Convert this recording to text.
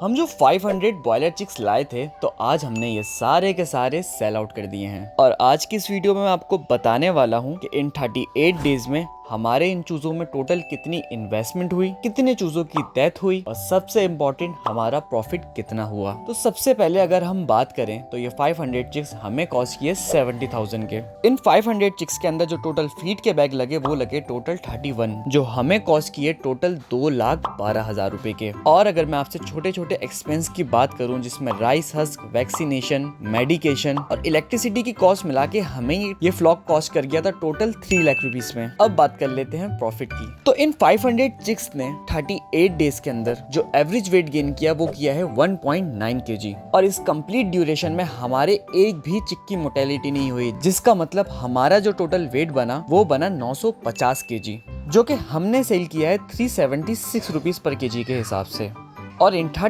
हम जो 500 boiler chicks लाए थे तो आज हमने ये सारे के सारे सेल आउट कर दिए हैं। और आज की इस वीडियो में मैं आपको बताने वाला हूँ कि इन 38 डेज में हमारे इन चूजों में टोटल कितनी इन्वेस्टमेंट हुई, कितने चूजों की डेथ हुई और सबसे इम्पोर्टेंट हमारा प्रॉफिट कितना हुआ। तो सबसे पहले अगर हम बात करें तो ये 500 चिक्स हमें कॉस्ट किए 70,000 के। इन 500 चिक्स के अंदर जो टोटल फीड के बैग लगे वो लगे टोटल 31, जो हमें कॉस्ट किए टोटल 2,12,000 रुपए के। और अगर मैं आपसे छोटे छोटे एक्सपेंस की बात करूं जिसमें राइस हस्क, वैक्सीनेशन, मेडिकेशन और इलेक्ट्रिसिटी की कॉस्ट मिला के हमें ये फ्लॉक कॉस्ट कर गया था टोटल 3 लाख रुपीस में। अब बात कर लेते हैं प्रॉफिट की। तो इन 500 चिक्स ने 38 डेज के अंदर जो एवरेज वेट गेन किया वो किया है 1.9 kg। और इस कंप्लीट ड्यूरेशन में हमारे एक भी चिक की मोर्टेलिटी नहीं हुई, जिसका मतलब हमारा जो टोटल वेट बना वो बना 950 kg, जो कि हमने सेल किया है 376 रुपीस पर kg के हिसाब से। और इन